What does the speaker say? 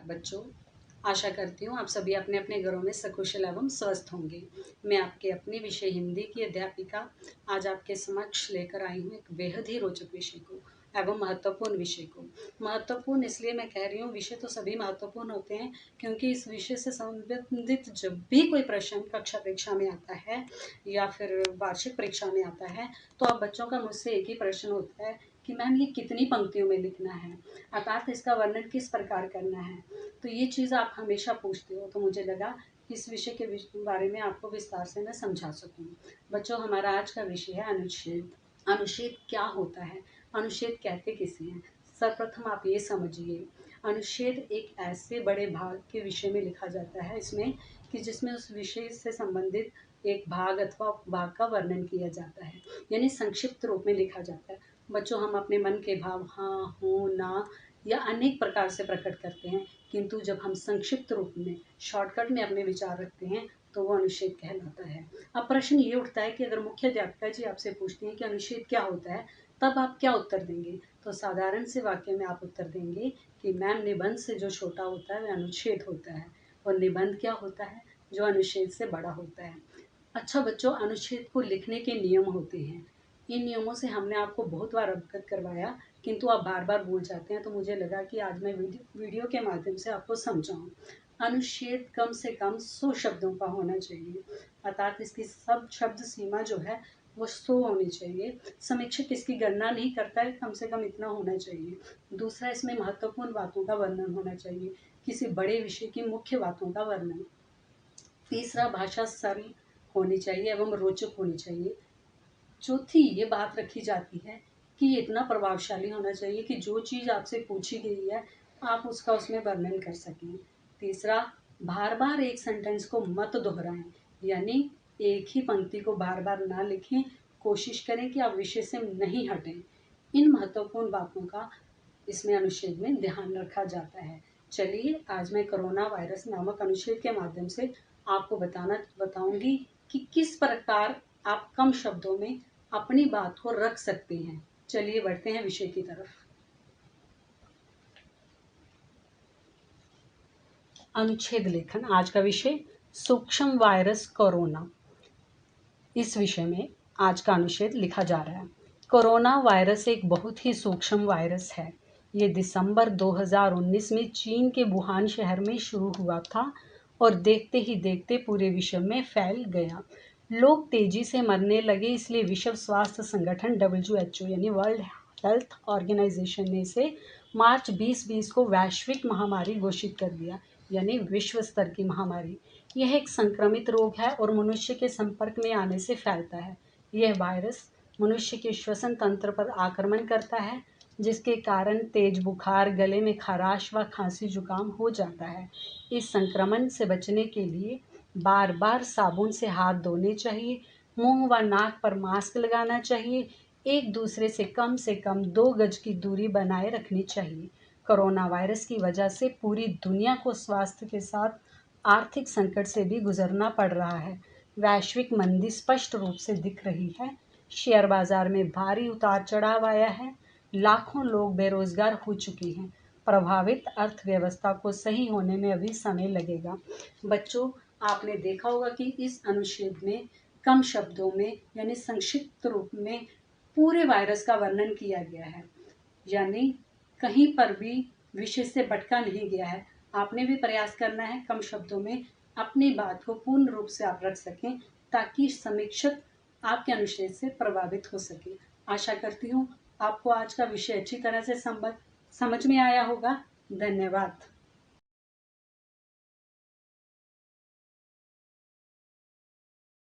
नमस्कार बच्चों, आशा करती हूँ आप सभी अपने अपने घरों में सकुशल एवं स्वस्थ होंगे। मैं आपके अपने विषय हिंदी की अध्यापिका आज आपके समक्ष लेकर आई हूँ एक बेहद ही रोचक विषय को एवं महत्वपूर्ण विषय को। महत्वपूर्ण इसलिए मैं कह रही हूँ, विषय तो सभी महत्वपूर्ण होते हैं क्योंकि इस विषय से संबंधित जब भी कोई प्रश्न कक्षा परीक्षा में आता है या फिर वार्षिक परीक्षा में आता है तो आप बच्चों का मुझसे एक ही प्रश्न होता है कि मैम ये कितनी पंक्तियों में लिखना है, अर्थात इसका वर्णन किस प्रकार करना है। तो ये चीज़ आप हमेशा पूछते हो, तो मुझे लगा इस विषय के बारे में आपको विस्तार से मैं समझा सकूं। बच्चों, हमारा आज का विषय है अनुच्छेद। अनुच्छेद क्या होता है, अनुच्छेद कहते किसे हैं? सर्वप्रथम आप ये समझिए, अनुच्छेद एक ऐसे बड़े भाग के विषय में लिखा जाता है इसमें कि जिसमें उस विषय से संबंधित एक भाग अथवा उपभाग का वर्णन किया जाता है, यानी संक्षिप्त रूप में लिखा जाता है। बच्चों, हम अपने मन के भाव हाँ, हूँ, ना या अनेक प्रकार से प्रकट करते हैं, किंतु जब हम संक्षिप्त रूप में शॉर्टकट में अपने विचार रखते हैं तो वो अनुच्छेद कहलाता है। अब प्रश्न ये उठता है कि अगर मुख्य अध्यापिका जी आपसे पूछती हैं कि अनुच्छेद क्या होता है, तब आप क्या उत्तर देंगे? तो साधारण से वाक्य में आप उत्तर देंगे कि मैम, निबंध से जो छोटा होता है वह अनुच्छेद होता है, और निबंध क्या होता है? जो अनुच्छेद से बड़ा होता है। अच्छा बच्चों, अनुच्छेद को लिखने के नियम होते हैं। इन नियमों से हमने आपको बहुत बार अवगत करवाया, किंतु आप बार बार भूल जाते हैं, तो मुझे लगा कि आज मैं वीडियो के माध्यम से आपको समझाऊं। अनुच्छेद कम से कम 100 शब्दों का होना चाहिए, अर्थात इसकी सब शब्द सीमा जो है वो 100 होनी चाहिए। समीक्षक इसकी गणना नहीं करता है, कम से कम इतना होना चाहिए। दूसरा, इसमें महत्वपूर्ण बातों का वर्णन होना चाहिए, किसी बड़े विषय की मुख्य बातों का वर्णन। तीसरा, भाषा सरल होनी चाहिए एवं रोचक होनी चाहिए। चौथी ये बात रखी जाती है कि ये इतना प्रभावशाली होना चाहिए कि जो चीज़ आपसे पूछी गई है आप उसका उसमें वर्णन कर सकें। तीसरा, बार बार एक सेंटेंस को मत दोहराएं, यानी एक ही पंक्ति को बार बार ना लिखें, कोशिश करें कि आप विषय से नहीं हटें। इन महत्वपूर्ण बातों का इसमें अनुच्छेद में ध्यान रखा जाता है। चलिए, आज मैं कोरोना वायरस नामक अनुच्छेद के माध्यम से आपको बताऊंगी कि किस प्रकार आप कम शब्दों में अपनी बात को रख सकते हैं। चलिए बढ़ते हैं विषय की तरफ। अनुच्छेद लेखन, आज का विषय सूक्ष्म वायरस कोरोना। इस विषय में आज का अनुच्छेद लिखा जा रहा है। कोरोना वायरस एक बहुत ही सूक्ष्म वायरस है। ये दिसंबर 2019 में चीन के वुहान शहर में शुरू हुआ था और देखते ही देखते पूरे विश्व में फैल गया। लोग तेजी से मरने लगे, इसलिए विश्व स्वास्थ्य संगठन WHO यानी वर्ल्ड हेल्थ ऑर्गेनाइजेशन ने इसे मार्च 2020 को वैश्विक महामारी घोषित कर दिया, यानी विश्व स्तर की महामारी। यह एक संक्रमित रोग है और मनुष्य के संपर्क में आने से फैलता है। यह वायरस मनुष्य के श्वसन तंत्र पर आक्रमण करता है, जिसके कारण तेज बुखार, गले में खराश व खांसी जुकाम हो जाता है। इस संक्रमण से बचने के लिए बार बार साबुन से हाथ धोने चाहिए, मुंह व नाक पर मास्क लगाना चाहिए, एक दूसरे से कम 2 गज की दूरी बनाए रखनी चाहिए। कोरोना वायरस की वजह से पूरी दुनिया को स्वास्थ्य के साथ आर्थिक संकट से भी गुजरना पड़ रहा है। वैश्विक मंदी स्पष्ट रूप से दिख रही है। शेयर बाजार में भारी उतार चढ़ाव आया है। लाखों लोग बेरोजगार हो चुके हैं। प्रभावित अर्थव्यवस्था को सही होने में अभी समय लगेगा। बच्चों, आपने देखा होगा कि इस अनुच्छेद में कम शब्दों में यानी संक्षिप्त रूप में पूरे वायरस का वर्णन किया गया है, यानी कहीं पर भी विषय से भटका नहीं गया है। आपने भी प्रयास करना है कम शब्दों में अपनी बात को पूर्ण रूप से आप रख सकें, ताकि समीक्षक आपके अनुच्छेद से प्रभावित हो सके। आशा करती हूँ आपको आज का विषय अच्छी तरह से समझ में आया होगा। धन्यवाद।